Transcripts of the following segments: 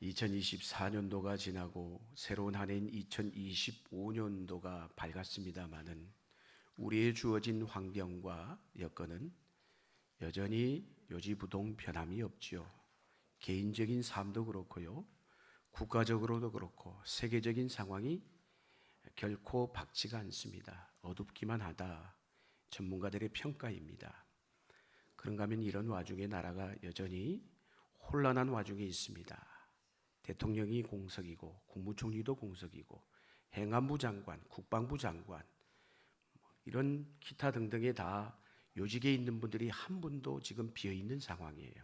2024년도가 지나고 새로운 한 해인 2025년도가 밝았습니다마는 우리의 주어진 환경과 여건은 여전히 요지부동 변함이 없지요. 개인적인 삶도 그렇고요, 국가적으로도 그렇고 세계적인 상황이 결코 밝지가 않습니다. 어둡기만 하다, 전문가들의 평가입니다. 그런가 하면 이런 와중에 나라가 여전히 혼란한 와중에 있습니다. 대통령이 공석이고 국무총리도 공석이고 행안부 장관, 국방부 장관, 이런 기타 등등에 다 요직에 있는 분들이 한 분도 지금 비어있는 상황이에요.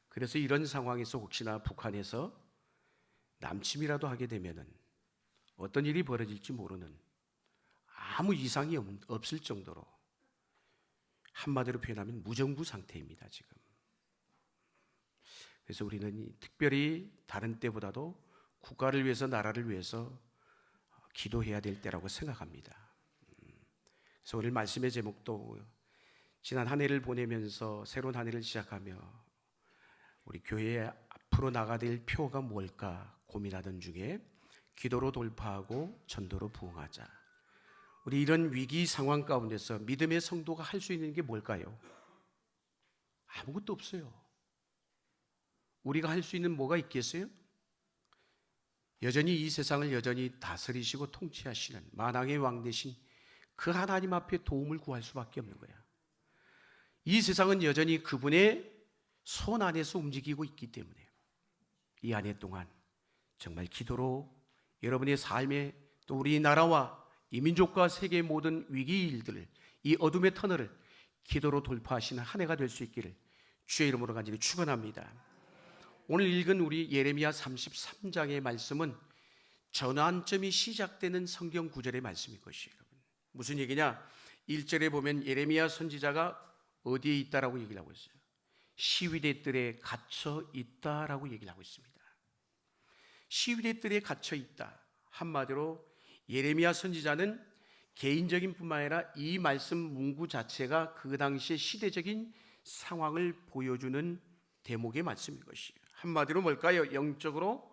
그래서 이런 상황에서 혹시나 북한에서 남침이라도 하게 되면은 어떤 일이 벌어질지 모르는, 아무 이상이 없을 정도로, 한마디로 표현하면 무정부 상태입니다 지금. 그래서 우리는 특별히 다른 때보다도 국가를 위해서, 나라를 위해서 기도해야 될 때라고 생각합니다. 그래서 오늘 말씀의 제목도 지난 한 해를 보내면서 새로운 한 해를 시작하며 우리 교회에 앞으로 나가야 될 표가 뭘까 고민하던 중에 기도로 돌파하고 전도로 부흥하자. 우리 이런 위기 상황 가운데서 믿음의 성도가 할 수 있는 게 뭘까요? 아무것도 없어요. 우리가 할 수 있는 뭐가 있겠어요? 여전히 이 세상을 여전히 다스리시고 통치하시는 만왕의 왕 되신 그 하나님 앞에 도움을 구할 수밖에 없는 거야. 이 세상은 여전히 그분의 손 안에서 움직이고 있기 때문에 이 한 해 동안 정말 기도로 여러분의 삶에, 또 우리나라와 이 민족과 세계의 모든 위기 일들을, 이 어둠의 터널을 기도로 돌파하시는 한 해가 될 수 있기를 주의 이름으로 간절히 축원합니다. 오늘 읽은 우리 예레미야 33장의 말씀은 전환점이 시작되는 성경 구절의 말씀인 것이에요. 무슨 얘기냐? 1절에 보면 예레미야 선지자가 어디에 있다라고 얘기를 하고 있어요? 시위대 뜰에 갇혀 있다라고 얘기를 하고 있습니다. 시위대 뜰에 갇혀 있다. 한마디로 예레미야 선지자는 개인적인 뿐만 아니라 이 말씀 문구 자체가 그 당시의 시대적인 상황을 보여주는 대목의 말씀인 것이에요. 한마디로 뭘까요? 영적으로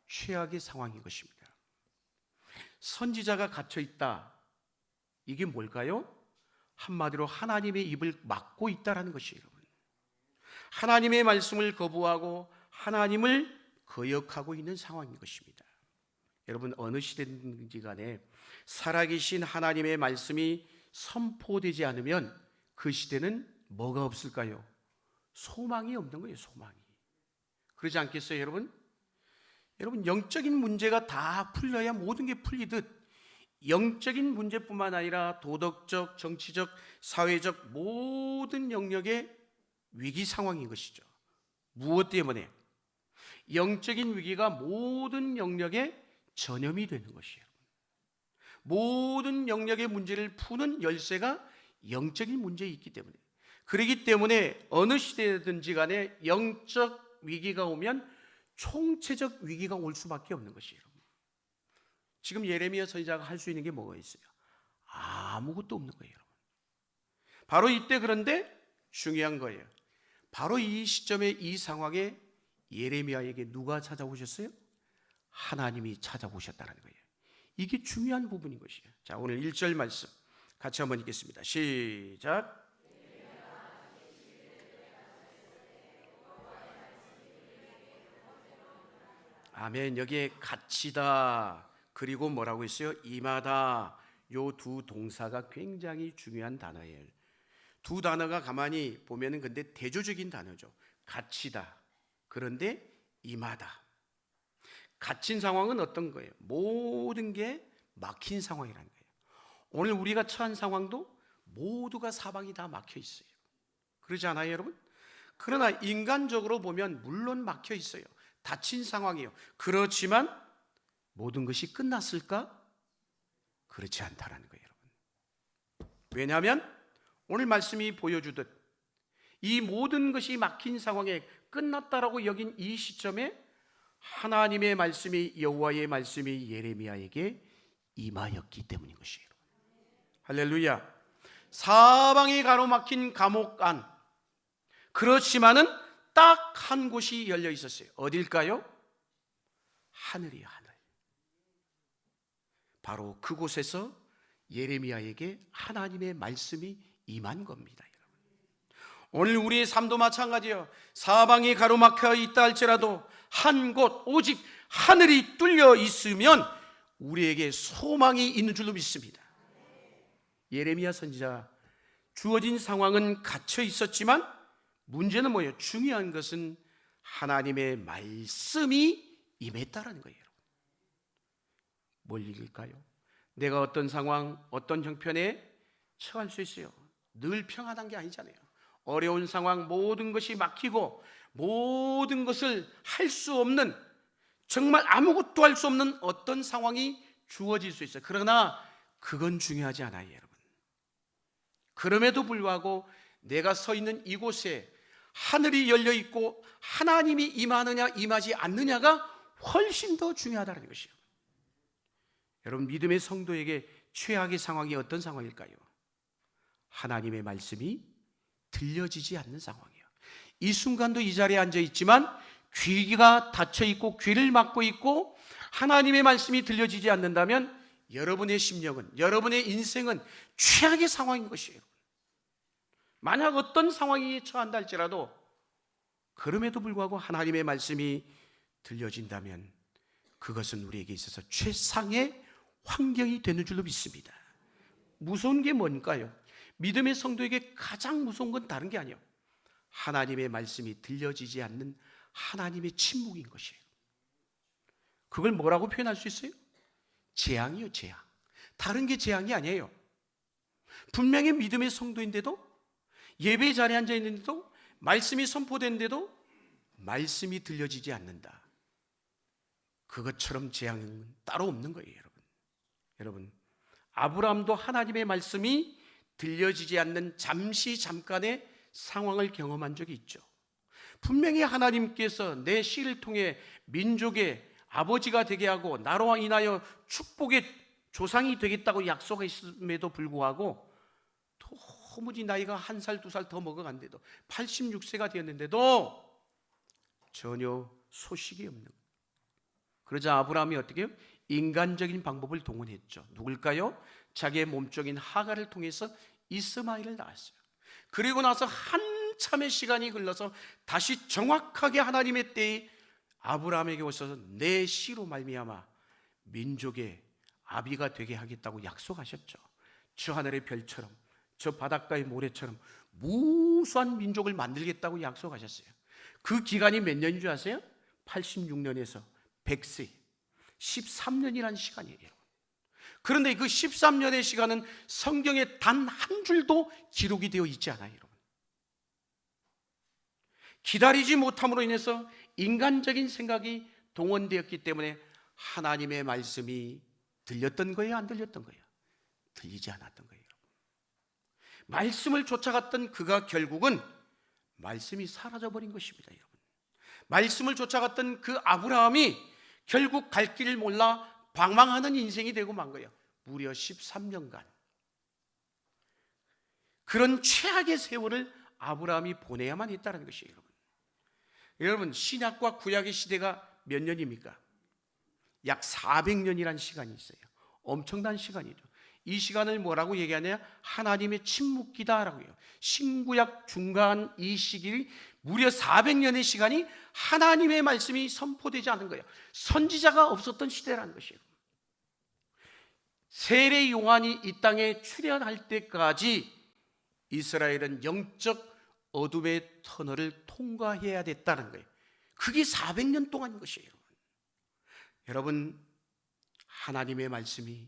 최악의 상황인 것입니다. 선지자가 갇혀 있다. 이게 뭘까요? 한마디로 하나님의 입을 막고 있다라는 것이에요. 여러분, 하나님의 말씀을 거부하고 하나님을 거역하고 있는 상황인 것입니다. 여러분, 어느 시대든지 간에 살아계신 하나님의 말씀이 선포되지 않으면 그 시대는 뭐가 없을까요? 소망이 없는 거예요. 소망이. 그러지 않겠어요 여러분? 여러분, 영적인 문제가 다 풀려야 모든 게 풀리듯 영적인 문제뿐만 아니라 도덕적, 정치적, 사회적 모든 영역의 위기 상황인 것이죠. 무엇 때문에? 영적인 위기가 모든 영역에 전염이 되는 것이에요. 모든 영역의 문제를 푸는 열쇠가 영적인 문제에 있기 때문에, 그렇기 때문에 어느 시대든지 간에 영적 위기가 오면 총체적 위기가 올 수밖에 없는 것이에요. 지금 예레미야 선지자가 할 수 있는 게 뭐가 있어요? 아무것도 없는 거예요. 여러분, 바로 이때, 그런데 중요한 거예요. 바로 이 시점에, 이 상황에 예레미야에게 누가 찾아오셨어요? 하나님이 찾아오셨다는 거예요. 이게 중요한 부분인 것이에요. 자, 오늘 1절 말씀 같이 한번 읽겠습니다. 시작. 아멘. 여기에 갇히다, 그리고 뭐라고 했어요? 임하다. 요 두 동사가 굉장히 중요한 단어예요. 두 단어가 가만히 보면은 근데 대조적인 단어죠. 갇히다, 그런데 임하다. 갇힌 상황은 어떤 거예요? 모든 게 막힌 상황이라는 거예요. 오늘 우리가 처한 상황도 모두가 사방이 다 막혀 있어요. 그러지 않아요 여러분? 그러나 인간적으로 보면 물론 막혀 있어요. 닫힌 상황이에요. 그렇지만 모든 것이 끝났을까? 그렇지 않다라는 거예요 여러분. 왜냐하면 오늘 말씀이 보여주듯 이 모든 것이 막힌 상황에 끝났다라고 여긴 이 시점에 하나님의 말씀이, 여호와의 말씀이 예레미야에게 임하였기 때문인 것이에요. 할렐루야. 사방이 가로막힌 감옥 안, 그렇지만은 딱 한 곳이 열려 있었어요. 어딜까요? 하늘이 하늘. 바로 그곳에서 예레미야에게 하나님의 말씀이 임한 겁니다. 오늘 우리의 삶도 마찬가지예요. 사방이 가로막혀 있다 할지라도 한 곳 오직 하늘이 뚫려 있으면 우리에게 소망이 있는 줄로 믿습니다. 예레미야 선지자, 주어진 상황은 갇혀 있었지만 문제는 뭐예요? 중요한 것은 하나님의 말씀이 임했다라는 거예요. 뭘 읽을까요? 내가 어떤 상황, 어떤 형편에 처할 수 있어요. 늘 평안한 게 아니잖아요. 어려운 상황, 모든 것이 막히고 모든 것을 할 수 없는, 정말 아무것도 할 수 없는 어떤 상황이 주어질 수 있어요. 그러나 그건 중요하지 않아요, 여러분. 그럼에도 불구하고 내가 서 있는 이곳에 하늘이 열려 있고 하나님이 임하느냐 임하지 않느냐가 훨씬 더 중요하다는 것이에요. 여러분, 믿음의 성도에게 최악의 상황이 어떤 상황일까요? 하나님의 말씀이 들려지지 않는 상황이에요. 이 순간도 이 자리에 앉아 있지만 귀가 닫혀 있고 귀를 막고 있고 하나님의 말씀이 들려지지 않는다면 여러분의 심령은, 여러분의 인생은 최악의 상황인 것이에요. 만약 어떤 상황이 처한다 할지라도 그럼에도 불구하고 하나님의 말씀이 들려진다면 그것은 우리에게 있어서 최상의 환경이 되는 줄로 믿습니다. 무서운 게 뭘까요? 믿음의 성도에게 가장 무서운 건 다른 게 아니에요. 하나님의 말씀이 들려지지 않는 하나님의 침묵인 것이에요. 그걸 뭐라고 표현할 수 있어요? 재앙이요, 재앙. 다른 게 재앙이 아니에요. 분명히 믿음의 성도인데도, 예배 자리에 앉아 있는데도, 말씀이 선포되는데도 말씀이 들려지지 않는다. 그것처럼 재앙은 따로 없는 거예요, 여러분. 여러분, 아브라함도 하나님의 말씀이 들려지지 않는 잠깐의 상황을 경험한 적이 있죠. 분명히 하나님께서 내 씨를 통해 민족의 아버지가 되게 하고 나로 인하여 축복의 조상이 되겠다고 약속했음에도 불구하고 도무지 나이가 1살, 2살 더 먹어간데도 86세가 되었는데도 전혀 소식이 없는 거예요. 그러자 아브라함이 어떻게 해요? 인간적인 방법을 동원했죠. 누굴까요? 자기의 몸종인 하갈을 통해서 이스마엘을 낳았어요. 그리고 나서 한참의 시간이 흘러서 다시 정확하게 하나님의 때에 아브라함에게 오셔서 내 씨로 말미암아 민족의 아비가 되게 하겠다고 약속하셨죠. 저 하늘의 별처럼, 저 바닷가의 모래처럼 무수한 민족을 만들겠다고 약속하셨어요. 그 기간이 몇 년인 줄 아세요? 86년에서 100세, 13년이라는 시간이에요. 그런데 그 13년의 시간은 성경에 단 한 줄도 기록이 되어 있지 않아요, 여러분. 기다리지 못함으로 인해서 인간적인 생각이 동원되었기 때문에 하나님의 말씀이 들렸던 거예요, 안 들렸던 거예요? 들리지 않았던 거예요. 말씀을 쫓아갔던 그가 결국은 말씀이 사라져버린 것입니다, 여러분. 말씀을 쫓아갔던 그 아브라함이 결국 갈 길을 몰라 방황하는 인생이 되고 만 거예요. 무려 13년간. 그런 최악의 세월을 아브라함이 보내야만 했다는 것이에요, 여러분. 여러분, 신약과 구약의 시대가 몇 년입니까? 약 400년이라는 시간이 있어요. 엄청난 시간이죠. 이 시간을 뭐라고 얘기하냐? 하나님의 침묵기다라고 해요. 신구약 중간 이 시기 무려 400년의 시간이 하나님의 말씀이 선포되지 않은 거예요. 선지자가 없었던 시대라는 것이에요. 세례 요한이 이 땅에 출현할 때까지 이스라엘은 영적 어둠의 터널을 통과해야 됐다는 거예요. 그게 400년 동안인 것이에요. 여러분, 하나님의 말씀이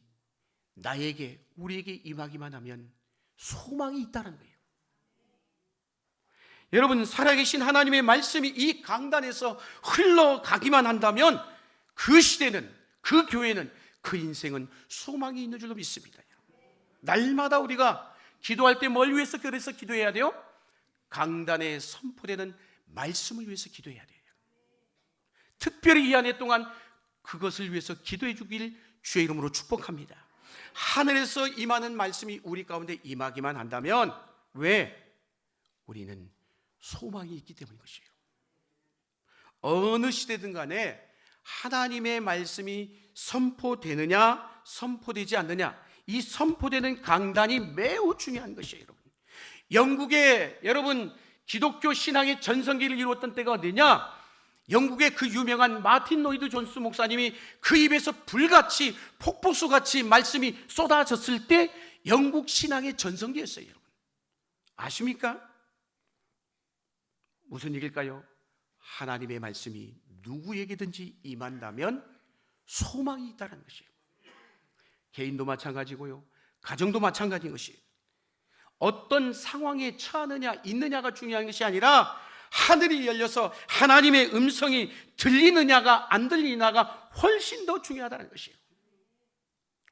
나에게, 우리에게 임하기만 하면 소망이 있다는 거예요. 여러분, 살아계신 하나님의 말씀이 이 강단에서 흘러가기만 한다면 그 시대는, 그 교회는, 그 인생은 소망이 있는 줄로 믿습니다. 날마다 우리가 기도할 때 뭘 위해서 그래서 기도해야 돼요? 강단에 선포되는 말씀을 위해서 기도해야 돼요. 특별히 이 한 해 동안 그것을 위해서 기도해 주길 주의 이름으로 축복합니다. 하늘에서 임하는 말씀이 우리 가운데 임하기만 한다면, 왜? 우리는 소망이 있기 때문인 것이에요. 어느 시대든 간에 하나님의 말씀이 선포되느냐 선포되지 않느냐, 이 선포되는 강단이 매우 중요한 것이에요. 여러분, 영국에 여러분 기독교 신앙의 전성기를 이루었던 때가 어디냐? 영국의 그 유명한 마틴 로이드 존스 목사님이 그 입에서 불같이 폭포수같이 말씀이 쏟아졌을 때 영국 신앙의 전성기였어요. 여러분, 아십니까? 무슨 얘기일까요? 하나님의 말씀이 누구에게든지 임한다면 소망이 있다는 것이에요. 개인도 마찬가지고요, 가정도 마찬가지인 것이에요. 어떤 상황에 처하느냐 있느냐가 중요한 것이 아니라 하늘이 열려서 하나님의 음성이 들리느냐가 안 들리느냐가 훨씬 더 중요하다는 것이에요.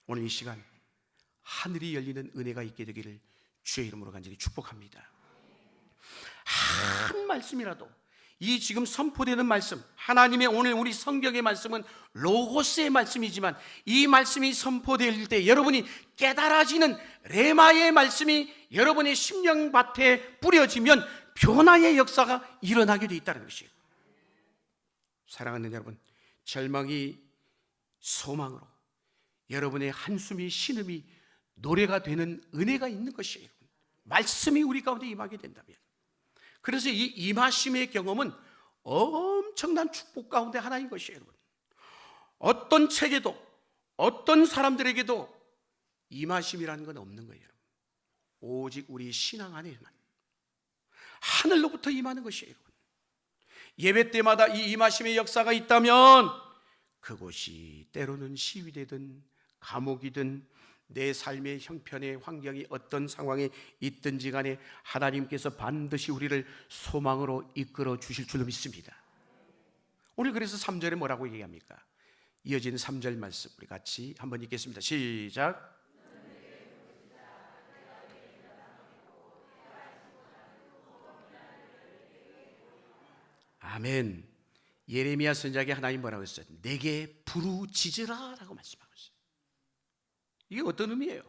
오늘 이 시간 하늘이 열리는 은혜가 있게 되기를 주의 이름으로 간절히 축복합니다. 한 말씀이라도, 이 지금 선포되는 말씀, 하나님의 오늘 우리 성경의 말씀은 로고스의 말씀이지만 이 말씀이 선포될 때 여러분이 깨달아지는 레마의 말씀이 여러분의 심령밭에 뿌려지면 변화의 역사가 일어나게 돼 있다는 것이에요. 사랑하는 여러분, 절망이 소망으로, 여러분의 한숨이 신음이 노래가 되는 은혜가 있는 것이에요. 말씀이 우리 가운데 임하게 된다면. 그래서 이 임하심의 경험은 엄청난 축복 가운데 하나인 것이에요. 여러분, 어떤 책에도 어떤 사람들에게도 임하심이라는 건 없는 거예요. 오직 우리 신앙 안에만 하늘로부터 임하는 것이에요. 여러분, 예배 때마다 이 임하심의 역사가 있다면 그곳이 때로는 시위되든 감옥이든 내 삶의 형편의 환경이 어떤 상황에 있든지 간에 하나님께서 반드시 우리를 소망으로 이끌어 주실 줄로 믿습니다. 오늘 그래서 3절에 뭐라고 얘기합니까? 이어지는 3절 말씀 우리 같이 한번 읽겠습니다. 시작. 아멘. 예레미야 선지자에게 하나님 뭐라고 했어요? 내게 부르짖으라 라고 말씀하고 있어요. 이게 어떤 의미예요?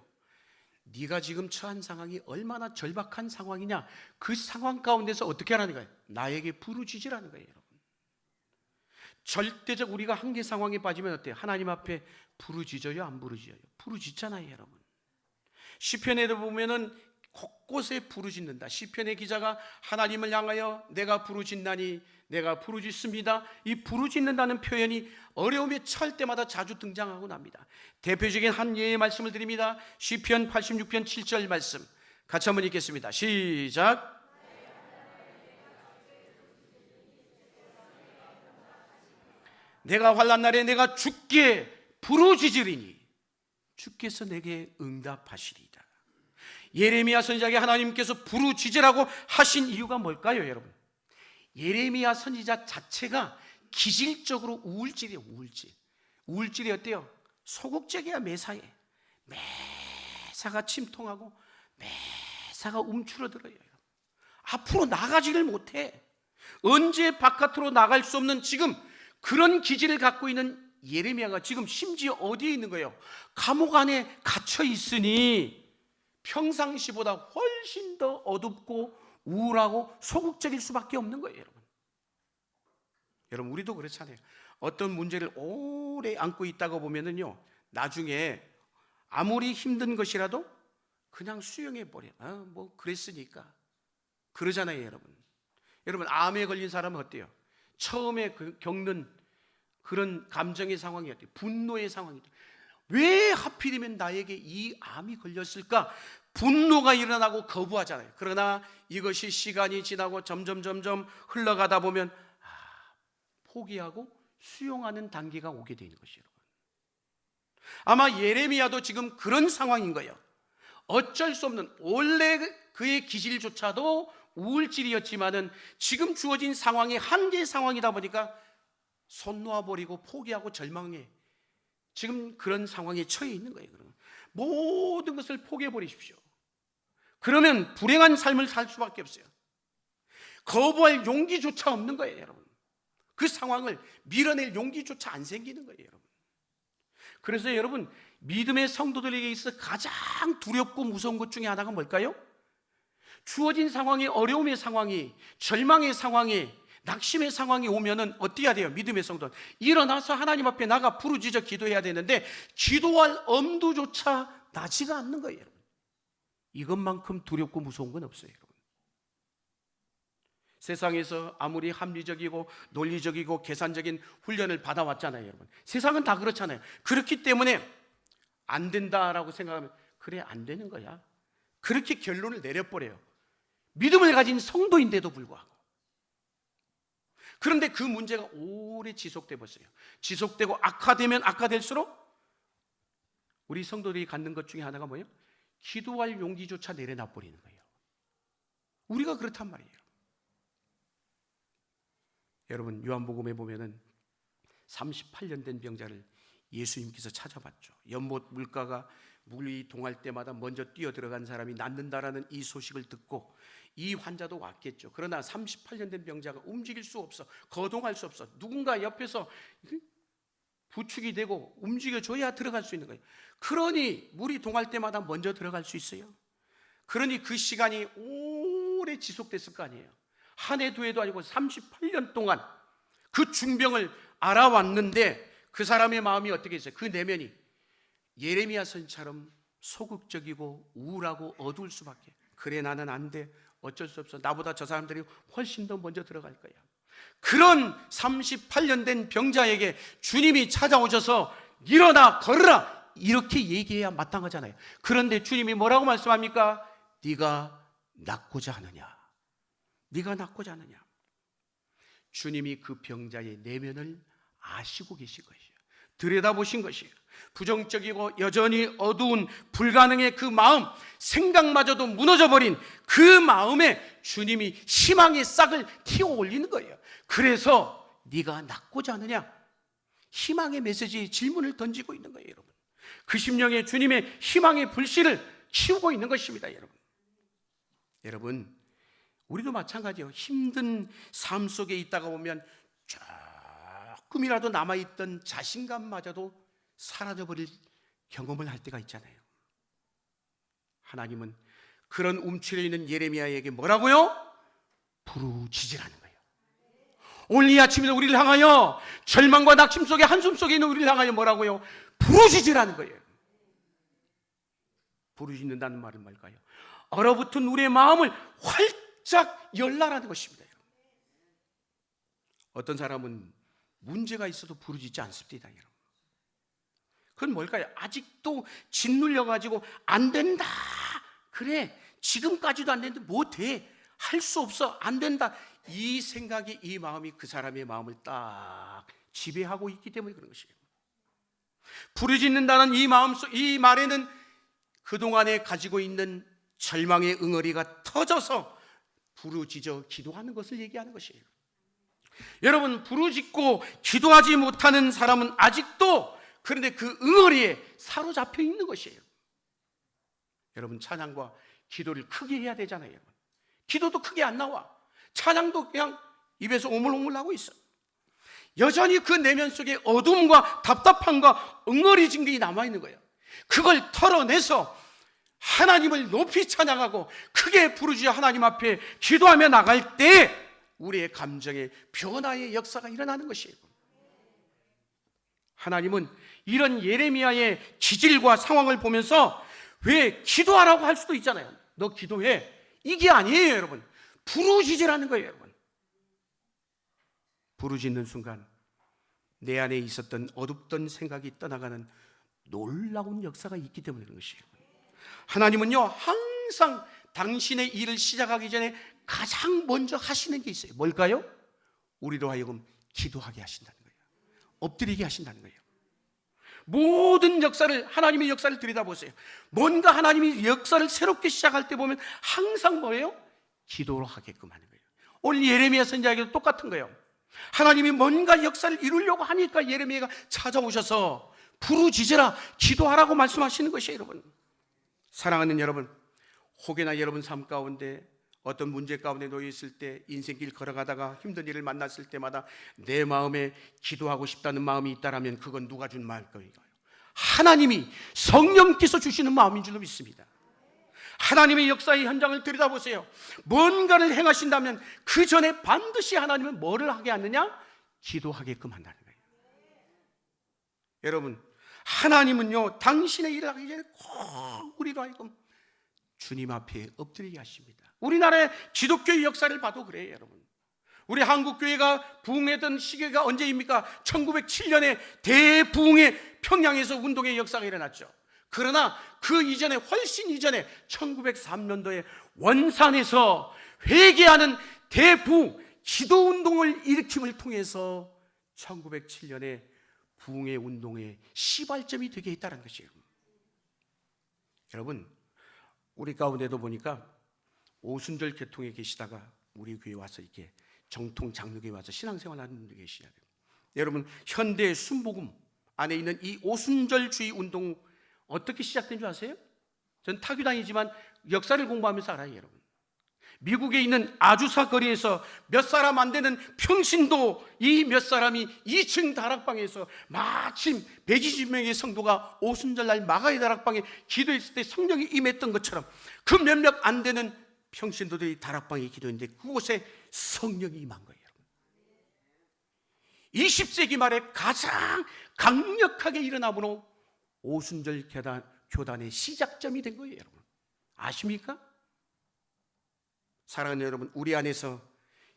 네가 지금 처한 상황이 얼마나 절박한 상황이냐, 그 상황 가운데서 어떻게 하라는 거예요? 나에게 부르짖으라는 거예요. 여러분, 절대적 우리가 한계 상황에 빠지면 어때요? 하나님 앞에 부르짖어요? 안 부르짖어요? 부르짖잖아요. 여러분, 시편에도 보면은 곳곳에 부르짖는다. 시편의 기자가 하나님을 향하여 내가 부르짖나니 내가 부르짖습니다. 이 부르짖는다는 표현이 어려움에 처할 때마다 자주 등장하고 납니다. 대표적인 한 예의 말씀을 드립니다. 시편 86편 7절 말씀 같이 한번 읽겠습니다. 시작. 내가 환난 날에 내가 주께 부르짖으리니 주께서 내게 응답하시리이다. 예레미야 선지자에게 하나님께서 부르짖으라고 하신 이유가 뭘까요, 여러분? 예레미야 선지자 자체가 기질적으로 우울질이에요. 우울질이 어때요? 소극적이야. 매사에 매사가 침통하고 매사가 움츠러들어요. 앞으로 나가지를 못해. 언제 바깥으로 나갈 수 없는 지금 그런 기질을 갖고 있는 예레미야가 지금 심지어 어디에 있는 거예요? 감옥 안에 갇혀 있으니 평상시보다 훨씬 더 어둡고 우울하고 소극적일 수밖에 없는 거예요. 여러분, 우리도 그렇잖아요. 어떤 문제를 오래 안고 있다가 보면은요, 나중에 아무리 힘든 것이라도 그냥 수용해 버려. 뭐 그랬으니까 그러잖아요. 여러분, 암에 걸린 사람은 어때요? 처음에 겪는 그런 감정의 상황이 어때요? 분노의 상황이 어때요? 왜 하필이면 나에게 이 암이 걸렸을까? 분노가 일어나고 거부하잖아요. 그러나 이것이 시간이 지나고 점점 흘러가다 보면 포기하고 수용하는 단계가 오게 되는 것이에요. 아마 예레미야도 지금 그런 상황인 거예요. 어쩔 수 없는, 원래 그의 기질조차도 우울질이었지만은 지금 주어진 상황이 한계의 상황이다 보니까 손 놓아버리고 포기하고 절망해. 지금 그런 상황에 처해 있는 거예요. 모든 것을 포기해버리십시오. 그러면 불행한 삶을 살 수밖에 없어요. 거부할 용기조차 없는 거예요. 여러분, 그 상황을 밀어낼 용기조차 안 생기는 거예요. 여러분, 그래서 여러분, 믿음의 성도들에게 있어 가장 두렵고 무서운 것 중에 하나가 뭘까요? 주어진 상황이, 어려움의 상황이, 절망의 상황이, 낙심의 상황이 오면은 어떻게 해야 돼요? 믿음의 성도 일어나서 하나님 앞에 나가 부르짖어 기도해야 되는데 기도할 엄두조차 나지가 않는 거예요, 여러분. 이것만큼 두렵고 무서운 건 없어요, 여러분. 세상에서 아무리 합리적이고 논리적이고 계산적인 훈련을 받아왔잖아요, 여러분. 세상은 다 그렇잖아요. 그렇기 때문에 안 된다라고 생각하면 그래, 안 되는 거야. 그렇게 결론을 내려버려요. 믿음을 가진 성도인데도 불구하고. 그런데 그 문제가 오래 지속돼 버렸어요. 지속되고 악화되면 악화될수록 우리 성도들이 갖는 것 중에 하나가 뭐예요? 기도할 용기조차 내려놔 버리는 거예요. 우리가 그렇단 말이에요. 여러분, 요한복음에 보면은 38년 된 병자를 예수님께서 찾아봤죠. 연못 물가가 물이 동할 때마다 먼저 뛰어들어간 사람이 낫는다라는 이 소식을 듣고 이 환자도 왔겠죠. 그러나 38년 된 병자가 움직일 수 없어, 거동할 수 없어. 누군가 옆에서 부축이 되고 움직여줘야 들어갈 수 있는 거예요. 그러니 물이 동할 때마다 먼저 들어갈 수 있어요. 그러니 그 시간이 오래 지속됐을 거 아니에요. 한 해 두 해도 아니고 38년 동안 그 중병을 알아왔는데 그 사람의 마음이 어떻게 했어요? 그 내면이 예레미야 선처럼 소극적이고 우울하고 어두울 수밖에. 그래, 나는 안 돼, 어쩔 수 없어, 나보다 저 사람들이 훨씬 더 먼저 들어갈 거야. 그런 38년 된 병자에게 주님이 찾아오셔서 일어나 걸으라 이렇게 얘기해야 마땅하잖아요. 그런데 주님이 뭐라고 말씀합니까? 네가 낫고자 하느냐, 네가 낫고자 하느냐. 주님이 그 병자의 내면을 아시고 계신 것이에요. 들여다보신 것이에요. 부정적이고 여전히 어두운 불가능의 그 마음, 생각마저도 무너져버린 그 마음에 주님이 희망의 싹을 틔워 올리는 거예요. 그래서 네가 낫고자 하느냐, 희망의 메시지의 질문을 던지고 있는 거예요, 여러분. 그 심령에 주님의 희망의 불씨를 키우고 있는 것입니다, 여러분. 여러분, 우리도 마찬가지예요. 힘든 삶 속에 있다가 보면 조금이라도 남아있던 자신감마저도 사라져버릴 경험을 할 때가 있잖아요. 하나님은 그런 움츠려 있는 예레미야에게 뭐라고요? 부르짖으라는 거예요. 오늘 이 아침에도 우리를 향하여, 절망과 낙심 속에 한숨 속에 있는 우리를 향하여 뭐라고요? 부르짖으라는 거예요. 부르짖는다는 말은 뭘까요? 얼어붙은 우리의 마음을 활짝 열라라는 것입니다. 어떤 사람은 문제가 있어도 부르짖지 않습니다, 여러분. 그건 뭘까요? 아직도 짓눌려가지고 안 된다, 그래 지금까지도 안 되는데 못해, 할 수 없어, 안 된다, 이 생각이, 이 마음이 그 사람의 마음을 딱 지배하고 있기 때문에 그런 것이에요. 부르짖는다는 이 마음속, 이 말에는 그동안에 가지고 있는 절망의 응어리가 터져서 부르짖어 기도하는 것을 얘기하는 것이에요. 여러분, 부르짖고 기도하지 못하는 사람은 아직도 그런데 그 응어리에 사로잡혀 있는 것이에요. 여러분, 찬양과 기도를 크게 해야 되잖아요, 여러분. 기도도 크게 안 나와. 찬양도 그냥 입에서 오물오물 나고 있어. 여전히 그 내면 속에 어둠과 답답함과 응어리진 게 남아있는 거예요. 그걸 털어내서 하나님을 높이 찬양하고 크게 부르짖어 하나님 앞에 기도하며 나갈 때 우리의 감정의 변화의 역사가 일어나는 것이에요. 하나님은 이런 예레미야의 기질과 상황을 보면서 왜 기도하라고 할 수도 있잖아요. 너 기도해, 이게 아니에요, 여러분. 부르짖으라는 거예요, 여러분. 부르짖는 순간 내 안에 있었던 어둡던 생각이 떠나가는 놀라운 역사가 있기 때문에 그런 것이에요. 하나님은요, 항상 당신의 일을 시작하기 전에 가장 먼저 하시는 게 있어요. 뭘까요? 우리로 하여금 기도하게 하신다는 거예요. 엎드리게 하신다는 거예요. 모든 역사를, 하나님의 역사를 들여다보세요. 뭔가 하나님이 역사를 새롭게 시작할 때 보면 항상 뭐예요? 기도로 하게끔 하는 거예요. 오늘 예레미야 선지자에게도 똑같은 거예요. 하나님이 뭔가 역사를 이루려고 하니까 예레미야가 찾아오셔서 부르짖으라, 기도하라고 말씀하시는 것이에요, 여러분. 사랑하는 여러분, 혹여나 여러분 삶 가운데 어떤 문제 가운데 놓여 있을 때, 인생길 걸어가다가 힘든 일을 만났을 때마다 내 마음에 기도하고 싶다는 마음이 있다라면 그건 누가 준 마음일까요? 하나님이, 성령께서 주시는 마음인 줄로 믿습니다. 하나님의 역사의 현장을 들여다보세요. 뭔가를 행하신다면 그 전에 반드시 하나님은 뭐를 하게 하느냐? 기도하게끔 한다는 거예요. 여러분, 하나님은요, 당신의 일을 하기 전에 꼭 우리로 하여금 주님 앞에 엎드리게 하십니다. 우리나라의 기독교의 역사를 봐도 그래요, 여러분. 우리 한국교회가 부흥했던 시기가 언제입니까? 1907년에 대부흥의 평양에서 운동의 역사가 일어났죠. 그러나 그 이전에, 훨씬 이전에 1903년도에 원산에서 회개하는 대부흥 기도운동을 일으킴을 통해서 1907년에 부흥의 운동의 시발점이 되게 했다는 것이에요. 여러분, 우리 가운데도 보니까 오순절 교통에 계시다가 우리 교회 와서 이렇게 정통 장로교에 와서 신앙생활하는 분들이 계시야 돼요. 여러분, 현대 순복음 안에 있는 이 오순절주의 운동 어떻게 시작된 줄 아세요? 전 타교당이지만 역사를 공부하면서 알아요, 여러분. 미국에 있는 아주사 거리에서 몇 사람 안 되는 평신도 이 몇 사람이 2층 다락방에서 마침 120명의 성도가 오순절날 마가의 다락방에 기도했을 때 성령이 임했던 것처럼 그 몇몇 안 되는 평신도들이 다락방에 기도했는데 그곳에 성령이 임한 거예요. 20세기 말에 가장 강력하게 일어남으로 오순절 교단의 시작점이 된 거예요, 여러분. 아십니까? 사랑하는 여러분, 우리 안에서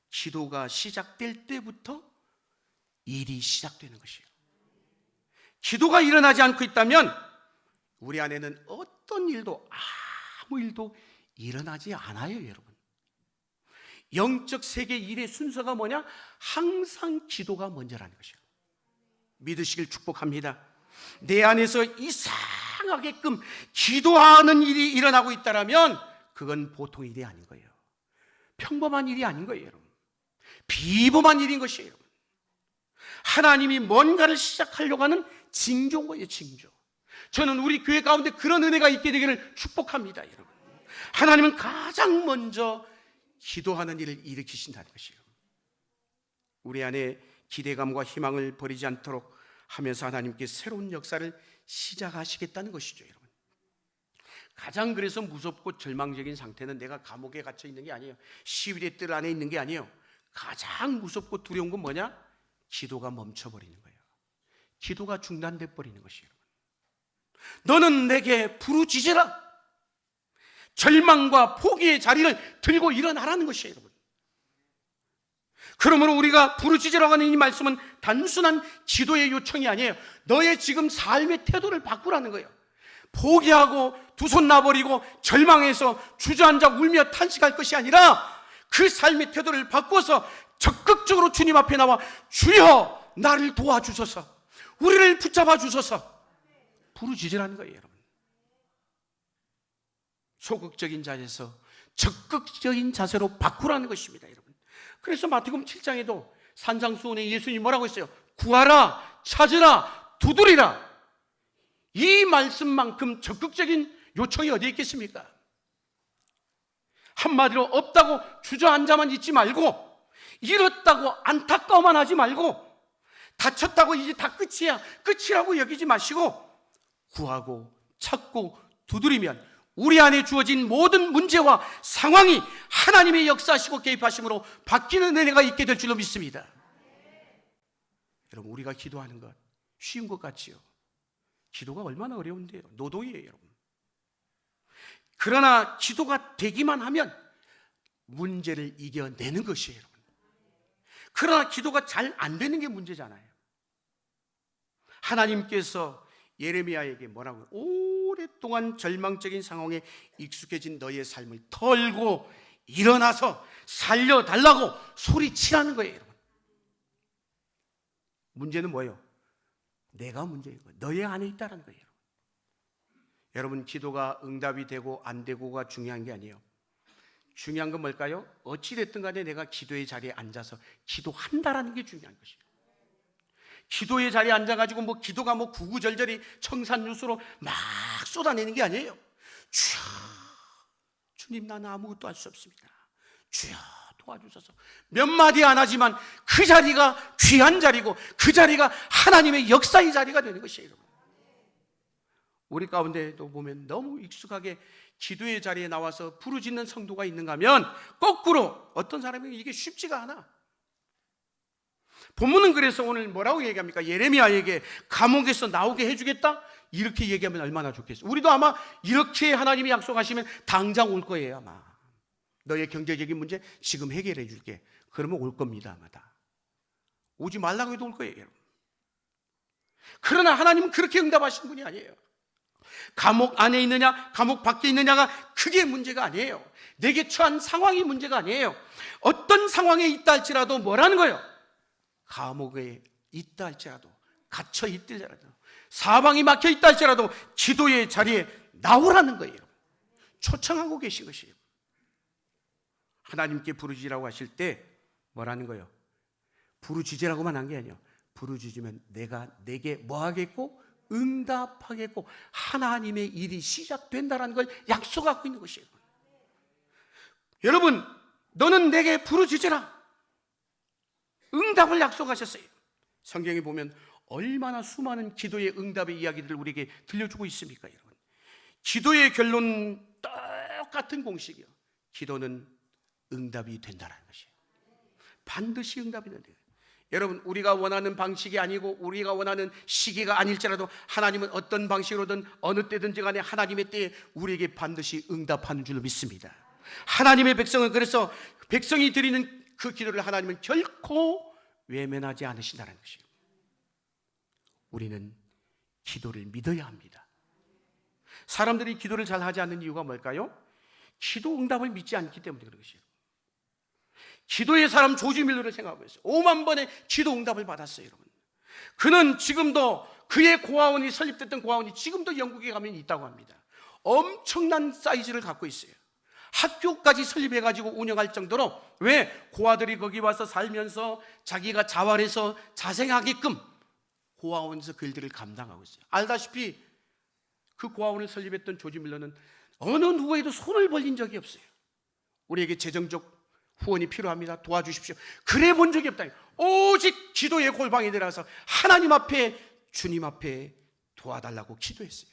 기도가 시작될 때부터 일이 시작되는 것이에요. 기도가 일어나지 않고 있다면 우리 안에는 어떤 일도, 아무 일도 일어나지 않아요, 여러분. 영적 세계 일의 순서가 뭐냐? 항상 기도가 먼저라는 것이에요. 믿으시길 축복합니다. 내 안에서 이상하게끔 기도하는 일이 일어나고 있다면 그건 보통 일이 아닌 거예요. 평범한 일이 아닌 거예요, 여러분. 비범한 일인 것이에요, 여러분. 하나님이 뭔가를 시작하려고 하는 징조인 거예요, 징조. 저는 우리 교회 가운데 그런 은혜가 있게 되기를 축복합니다, 여러분. 하나님은 가장 먼저 기도하는 일을 일으키신다는 것이에요. 우리 안에 기대감과 희망을 버리지 않도록 하면서 하나님께 새로운 역사를 시작하시겠다는 것이죠, 여러분. 가장 그래서 무섭고 절망적인 상태는 내가 감옥에 갇혀 있는 게 아니에요. 시위대 뜰 안에 있는 게 아니에요. 가장 무섭고 두려운 건 뭐냐? 기도가 멈춰버리는 거예요. 기도가 중단돼 버리는 것이에요. 너는 내게 부르짖으라. 절망과 포기의 자리를 들고 일어나라는 것이에요, 여러분. 그러므로 우리가 부르짖으라고 하는 이 말씀은 단순한 기도의 요청이 아니에요. 너의 지금 삶의 태도를 바꾸라는 거예요. 포기하고 두 손 놔버리고 절망해서 주저앉아 울며 탄식할 것이 아니라 그 삶의 태도를 바꿔서 적극적으로 주님 앞에 나와 주여 나를 도와주소서, 우리를 붙잡아 주소서 부르짖으라는 거예요, 여러분. 소극적인 자세에서 적극적인 자세로 바꾸라는 것입니다, 여러분. 그래서 마태복음 7장에도 산상수훈에 예수님이 뭐라고 했어요? 구하라, 찾으라, 두드리라. 이 말씀만큼 적극적인 요청이 어디에 있겠습니까? 한마디로 없다고 주저앉아만 있지 말고, 잃었다고 안타까워만 하지 말고, 다쳤다고 이제 다 끝이라고 여기지 마시고 구하고 찾고 두드리면 우리 안에 주어진 모든 문제와 상황이 하나님의 역사하시고 개입하심으로 바뀌는 은혜가 있게 될 줄로 믿습니다. 여러분, 우리가 기도하는 것 쉬운 것 같지요? 기도가 얼마나 어려운데요. 노동이에요, 여러분. 그러나 기도가 되기만 하면 문제를 이겨내는 것이에요, 여러분. 그러나 기도가 잘 안 되는 게 문제잖아요. 하나님께서 예레미야에게 뭐라고요? 오랫동안 절망적인 상황에 익숙해진 너의 삶을 털고 일어나서 살려달라고 소리치라는 거예요, 여러분. 문제는 뭐예요? 내가 문제인 거예요. 너의 안에 있다는 거예요. 여러분, 기도가 응답이 되고 안 되고가 중요한 게 아니에요. 중요한 건 뭘까요? 어찌됐든 간에 내가 기도의 자리에 앉아서 기도한다라는 게 중요한 것이에요. 기도의 자리에 앉아가지고 기도가 구구절절히 청산유수로 막 쏟아내는 게 아니에요. 주여, 주님 나는 아무것도 할 수 없습니다. 주여 도와주셔서 몇 마디 안 하지만 그 자리가 귀한 자리고 그 자리가 하나님의 역사의 자리가 되는 것이에요, 여러분. 우리 가운데도 보면 너무 익숙하게 기도의 자리에 나와서 부르짖는 성도가 있는가 하면 거꾸로 어떤 사람이 이게 쉽지가 않아. 본문은 그래서 오늘 뭐라고 얘기합니까? 예레미야에게 감옥에서 나오게 해주겠다? 이렇게 얘기하면 얼마나 좋겠어요. 우리도 아마 이렇게 하나님이 약속하시면 당장 올 거예요. 아마 너의 경제적인 문제 지금 해결해 줄게. 그러면 올 겁니다. 아마 다 오지 말라고 해도 올 거예요, 여러분. 그러나 하나님은 그렇게 응답하시는 분이 아니에요. 감옥 안에 있느냐 감옥 밖에 있느냐가 그게 문제가 아니에요. 내게 처한 상황이 문제가 아니에요. 어떤 상황에 있다 할지라도 뭐라는 거예요? 감옥에 있다 할지라도, 갇혀 있더라도, 사방이 막혀 있다 할지라도 기도의 자리에 나오라는 거예요. 초청하고 계신 것이에요. 하나님께 부르짖으라고 하실 때 뭐라는 거예요? 부르짖으라고만 한 게 아니에요. 부르짖으면 내가 내게 뭐 하겠고? 응답하겠고 하나님의 일이 시작된다는 걸 약속하고 있는 것이에요. 여러분, 너는 내게 부르짖으라. 응답을 약속하셨어요. 성경에 보면 얼마나 수많은 기도의 응답의 이야기들을 우리에게 들려주고 있습니까, 여러분? 기도의 결론은 똑같은 공식이요. 기도는 응답이 된다는 것이에요. 반드시 응답이 된대요. 여러분, 우리가 원하는 방식이 아니고 우리가 원하는 시기가 아닐지라도 하나님은 어떤 방식으로든 어느 때든지 간에 하나님의 때에 우리에게 반드시 응답하는 줄로 믿습니다. 하나님의 백성은 그래서 백성이 드리는 그 기도를 하나님은 결코 외면하지 않으신다는 것이에요. 우리는 기도를 믿어야 합니다. 사람들이 기도를 잘 하지 않는 이유가 뭘까요? 기도 응답을 믿지 않기 때문에 그런 것이에요. 기도의 사람 조지 밀러를 생각하고 있어요. 5만 번의 기도 응답을 받았어요, 여러분. 그는 지금도 그의 고아원이 설립됐던 고아원이 지금도 영국에 가면 있다고 합니다. 엄청난 사이즈를 갖고 있어요. 학교까지 설립해가지고 운영할 정도로, 왜? 고아들이 거기 와서 살면서 자기가 자활해서 자생하게끔 고아원에서 그 일들을 감당하고 있어요. 알다시피 그 고아원을 설립했던 조지 밀러는 어느 누구에도 손을 벌린 적이 없어요. 우리에게 재정적 후원이 필요합니다. 도와주십시오. 그래 본 적이 없다. 오직 기도의 골방에 들어가서 하나님 앞에, 주님 앞에 도와달라고 기도했어요.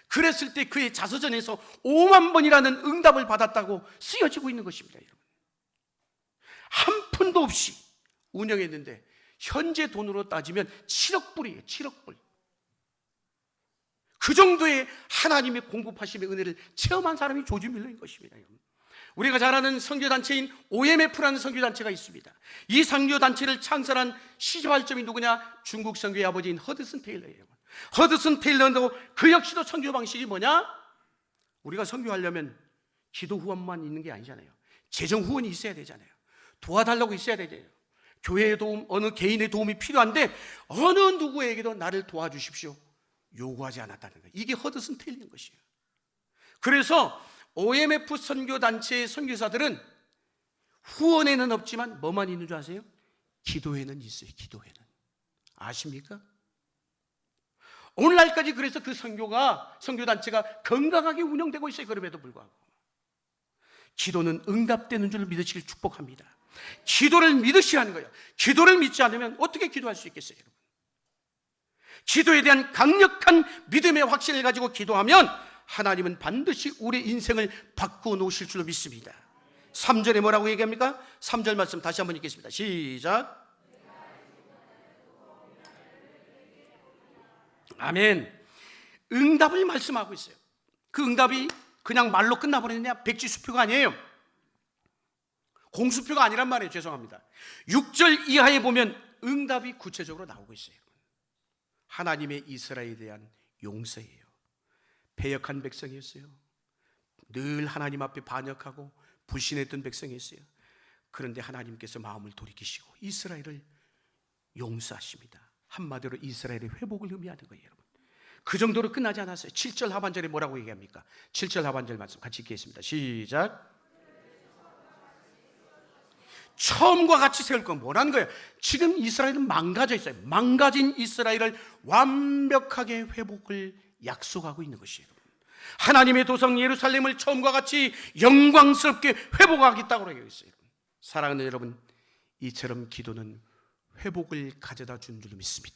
그랬을 때 그의 자서전에서 5만 번이라는 응답을 받았다고 쓰여지고 있는 것입니다, 여러분. 한 푼도 없이 운영했는데 현재 돈으로 따지면 7억 불이에요. 7억 불. 그 정도의 하나님의 공급하심의 은혜를 체험한 사람이 조지 밀러인 것입니다, 여러분. 우리가 잘 아는 선교단체인 OMF라는 선교단체가 있습니다. 이 선교단체를 창설한 시발점이 누구냐? 중국 선교의 아버지인 허드슨 테일러예요. 허드슨 테일러도 그 역시도 선교 방식이 뭐냐? 우리가 선교하려면 기도 후원만 있는 게 아니잖아요. 재정 후원이 있어야 되잖아요. 도와달라고 있어야 되잖아요. 교회의 도움, 어느 개인의 도움이 필요한데 어느 누구에게도 나를 도와주십시오 요구하지 않았다는 거예요. 이게 허드슨 테일러인 것이에요. 그래서 OMF 선교단체의 선교사들은 후원에는 없지만 뭐만 있는 줄 아세요? 기도회는 있어요. 기도회는. 아십니까? 오늘날까지 그래서 그 선교단체가 건강하게 운영되고 있어요. 그럼에도 불구하고 기도는 응답되는 줄 믿으시길 축복합니다. 기도를 믿으셔야 하는 거예요. 기도를 믿지 않으면 어떻게 기도할 수 있겠어요, 여러분? 기도에 대한 강력한 믿음의 확신을 가지고 기도하면 하나님은 반드시 우리 인생을 바꾸어 놓으실 줄로 믿습니다. 3절에 뭐라고 얘기합니까? 3절 말씀 다시 한번 읽겠습니다. 시작. 아멘. 응답을 말씀하고 있어요. 그 응답이 그냥 말로 끝나버리느냐? 백지수표가 아니에요. 공수표가 아니란 말이에요. 죄송합니다. 6절 이하에 보면 응답이 구체적으로 나오고 있어요. 하나님의 이스라엘에 대한 용서예요. 패역한 백성이었어요. 늘 하나님 앞에 반역하고 불신했던 백성이었어요. 그런데 하나님께서 마음을 돌이키시고 이스라엘을 용서하십니다. 한마디로 이스라엘의 회복을 의미하는 거예요, 여러분. 그 정도로 끝나지 않았어요. 7절 하반절에 뭐라고 얘기합니까? 7절 하반절 말씀 같이 읽겠습니다. 시작. 처음과 같이 세울 건 뭐라는 거예요? 지금 이스라엘은 망가져 있어요. 망가진 이스라엘을 완벽하게 회복을 약속하고 있는 것이에요. 하나님의 도성 예루살렘을 처음과 같이 영광스럽게 회복하겠다고 얘기했어요. 사랑하는 여러분, 이처럼 기도는 회복을 가져다 준 줄 믿습니다.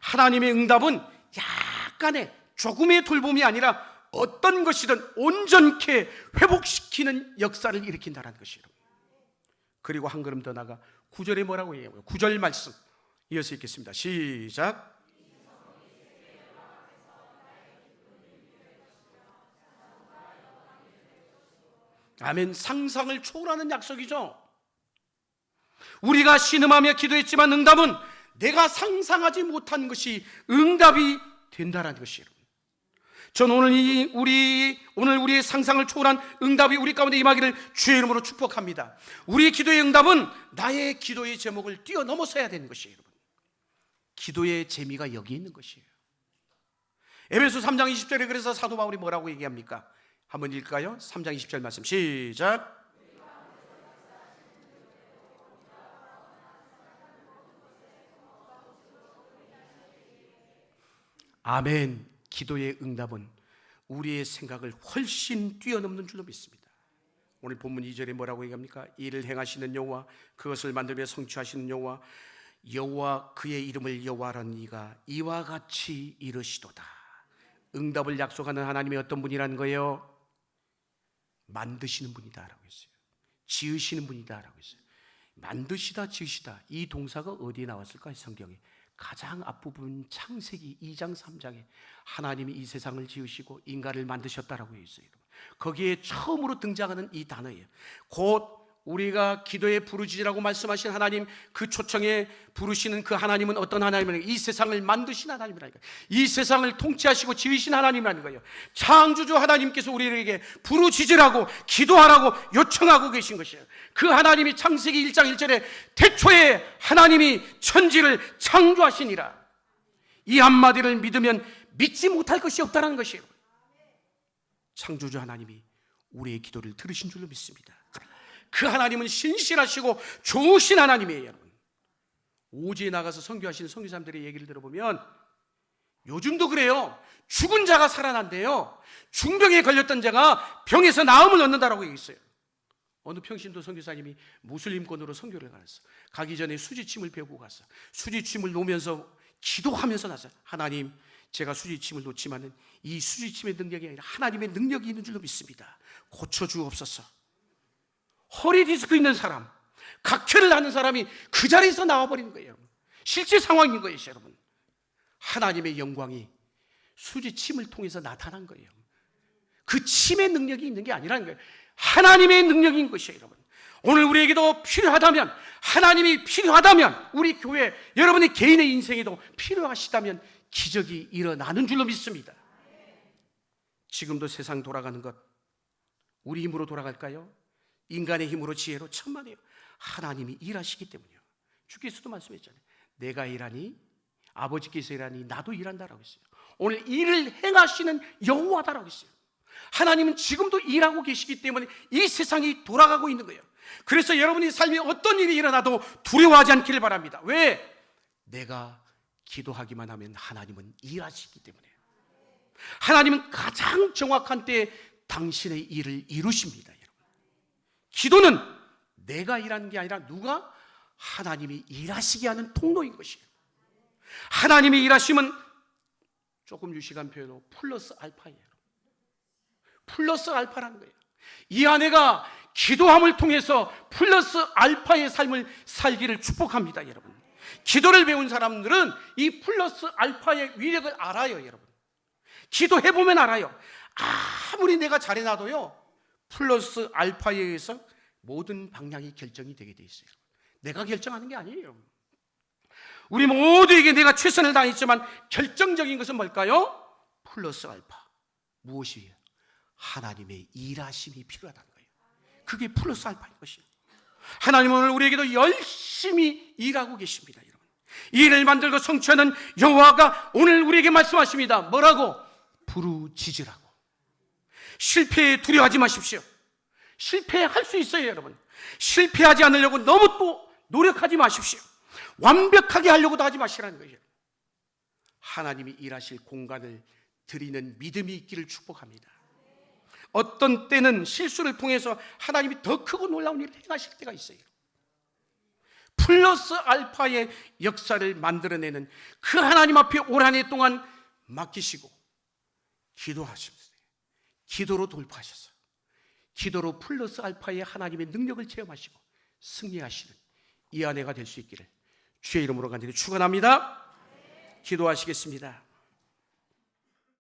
하나님의 응답은 약간의 조금의 돌봄이 아니라 어떤 것이든 온전케 회복시키는 역사를 일으킨다는 것이에요. 그리고 한 걸음 더 나가 9절에 뭐라고 얘기해요? 9절 말씀 이어서 읽겠습니다. 시작. 아멘. 상상을 초월하는 약속이죠. 우리가 신음하며 기도했지만 응답은 내가 상상하지 못한 것이 응답이 된다는 것이에요. 저는 오늘 우리의 상상을 초월한 응답이 우리 가운데 임하기를 주의 이름으로 축복합니다. 우리의 기도의 응답은 나의 기도의 제목을 뛰어넘어서야 되는 것이에요. 여러분, 기도의 재미가 여기 있는 것이에요. 에베소 3장 20절에 그래서 사도 바울이 뭐라고 얘기합니까? 한번 읽을까요? 3장 20절 말씀 시작. 아멘. 기도의 응답은 우리의 생각을 훨씬 뛰어넘는 줄로 믿습니다. 오늘 본문 2절에 뭐라고 얘기합니까? 이를 행하시는 여호와, 그것을 만들며 성취하시는 여호와, 여호와 그의 이름을 여호와라는 이가 이와 같이 이르시도다. 응답을 약속하는 하나님이 어떤 분이라는 거예요? 만드시는 분이다라고 했어요. 지으시는 분이다라고 했어요. 만드시다, 지으시다, 이 동사가 어디에 나왔을까요? 성경에 가장 앞부분 창세기 2장 3장에 하나님이 이 세상을 지으시고 인간을 만드셨다라고 했어요. 거기에 처음으로 등장하는 이 단어예요. 곧 우리가 기도에 부르짖으라고 말씀하신 하나님, 그 초청에 부르시는 그 하나님은 어떤 하나님이라는 거예요? 이 세상을 만드신 하나님이라는 거예요. 이 세상을 통치하시고 지으신 하나님이라는 거예요. 창조주 하나님께서 우리에게 부르짖으라고, 기도하라고 요청하고 계신 것이에요. 그 하나님이 창세기 1장 1절에 태초에 하나님이 천지를 창조하시니라, 이 한마디를 믿으면 믿지 못할 것이 없다는 것이에요. 창조주 하나님이 우리의 기도를 들으신 줄로 믿습니다. 그 하나님은 신실하시고 좋으신 하나님이에요. 여러분, 오지에 나가서 선교하시는 선교사님들의 얘기를 들어보면 요즘도 그래요. 죽은 자가 살아난대요. 중병에 걸렸던 자가 병에서 나음을 얻는다라고 얘기했어요. 어느 평신도 선교사님이 무슬림권으로 선교를 갔어. 가기 전에 수지침을 배우고 갔어. 수지침을 놓으면서 기도하면서 나서, 하나님, 제가 수지침을 놓지만은 이 수지침의 능력이 아니라 하나님의 능력이 있는 줄로 믿습니다. 고쳐주옵소서. 허리 디스크 있는 사람, 각혈을 하는 사람이 그 자리에서 나와버리는 거예요. 실제 상황인 거예요, 여러분. 하나님의 영광이 수지침을 통해서 나타난 거예요. 그 침의 능력이 있는 게 아니라는 거예요. 하나님의 능력인 것이에요, 여러분. 오늘 우리에게도 필요하다면, 하나님이 필요하다면, 우리 교회 여러분의 개인의 인생에도 필요하시다면 기적이 일어나는 줄로 믿습니다. 지금도 세상 돌아가는 것 우리 힘으로 돌아갈까요? 인간의 힘으로, 지혜로? 천만에요. 하나님이 일하시기 때문이요. 주께서도 말씀했잖아요. 내가 일하니 아버지께서 일하니 나도 일한다라고 했어요. 오늘 일을 행하시는 여호와다라고 했어요. 하나님은 지금도 일하고 계시기 때문에 이 세상이 돌아가고 있는 거예요. 그래서 여러분의 삶에 어떤 일이 일어나도 두려워하지 않기를 바랍니다. 왜? 내가 기도하기만 하면 하나님은 일하시기 때문에. 하나님은 가장 정확한 때에 당신의 일을 이루십니다. 기도는 내가 일하는 게 아니라 누가? 하나님이 일하시게 하는 통로인 것이에요. 하나님이 일하시면 조금 유식한 표현으로 플러스 알파예요. 플러스 알파라는 거예요. 이 아내가 기도함을 통해서 플러스 알파의 삶을 살기를 축복합니다, 여러분. 기도를 배운 사람들은 이 플러스 알파의 위력을 알아요, 여러분. 기도해보면 알아요. 아무리 내가 잘해놔도요, 플러스 알파에 의해서 모든 방향이 결정이 되게 돼 있어요. 내가 결정하는 게 아니에요. 우리 모두에게 내가 최선을 다했지만 결정적인 것은 뭘까요? 플러스 알파. 무엇이에요? 하나님의 일하심이 필요하다는 거예요. 그게 플러스 알파인 것이에요. 하나님은 오늘 우리에게도 열심히 일하고 계십니다, 여러분. 일을 만들고 성취하는 여호와가 오늘 우리에게 말씀하십니다. 뭐라고? 부르짖으라고. 실패에 두려워하지 마십시오. 실패할 수 있어요, 여러분. 실패하지 않으려고 너무 또 노력하지 마십시오. 완벽하게 하려고도 하지 마시라는 거예요. 하나님이 일하실 공간을 드리는 믿음이 있기를 축복합니다. 어떤 때는 실수를 통해서 하나님이 더 크고 놀라운 일을 행하실 때가 있어요. 플러스 알파의 역사를 만들어내는 그 하나님 앞에 올 한 해 동안 맡기시고 기도하시면서 기도로 돌파하셔서 기도로 플러스 알파의 하나님의 능력을 체험하시고 승리하시는 이 아내가 될 수 있기를 주의 이름으로 간절히 축원합니다. 기도하시겠습니다.